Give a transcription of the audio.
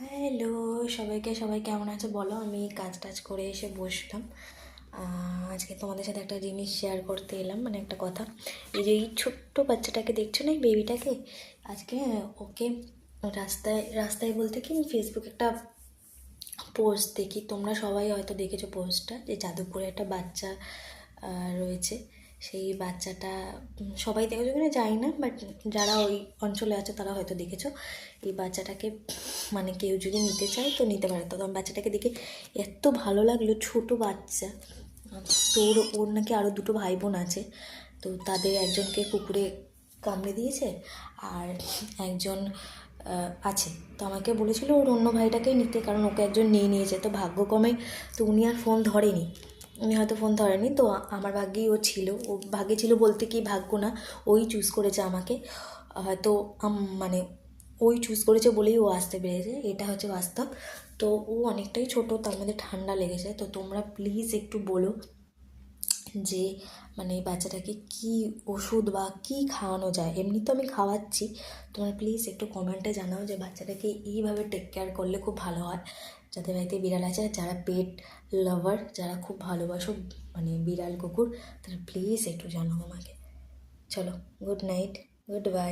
Hello সবাইকে, সবাই কেমন আছে বলো। আমি কাজ টাজ করে এসে বসলাম। আজকে তোমাদের সাথে একটা জিনিস শেয়ার করতে এলাম, মানে একটা কথা। এই যে এই ছোট্ট বাচ্চাটাকে দেখছো না, এই বেবিটাকে, আজকে ওকে রাস্তায় রাস্তায় বলতে কি, ফেসবুকে একটা পোস্ট দেখি, তোমরা সবাই হয়তো দেখেছো পোস্টটা, যে যাদবপুরে একটা বাচ্চা রয়েছে। সেই বাচ্চাটা সবাই দেখেছো কিনা জানি না, বাট যারা ওই অঞ্চলে আছে তারা হয়তো দেখেছো। এই বাচ্চাটাকে মানে কেউ যদি নিতে চায় তো নিতে পারে। তো আমার বাচ্চাটাকে দেখে এত ভালো লাগলো, ছোট বাচ্চা। তো ওর নাকি আরও দুটো ভাই বোন আছে। তো তাদের একজনকে কুকুরে কামড়ে দিয়েছে, আর একজন আছে। তো আমাকে বলেছিল ওর অন্য ভাইটাকেই নিতে, কারণ ওকে একজন নিয়ে নিয়েছে। তো ভাগ্যক্রমে তো উনি আর ফোন ধরেনি, উনি হয়তো ফোন ধরেনি। তো আমার ভাগ্যেই ও ছিল। ও ভাগ্যে ছিল বলতে কি, ভাগ্য না, ওই চুজ করেছে আমাকে। হয়তো মানে ওই চুজ করেছে বলেই ও আসতে পেরেছে, এটা হচ্ছে বাস্তব। তো ও অনেকটাই ছোট, তার মধ্যে ঠান্ডা লেগেছে। তো তোমরা প্লিজ একটু বলো যে মানে বাচ্চাটাকে কি ওষুধ বা কী খাওয়ানো যায়। এমনি তো আমি খাওয়াচ্ছি, তোমরা প্লিজ একটু কমেন্টে জানাও যে বাচ্চাটাকে এইভাবে টেক কেয়ার করলে খুব ভালো হয়। যাদের বাড়িতে বিড়াল আছে, যারা পেট লাভার, যারা খুব ভালোবাসো মানে বিড়াল কুকুর, তারা প্লিজ একটু জানাও আমাকে। চলো, গুড নাইট, গুড বাই।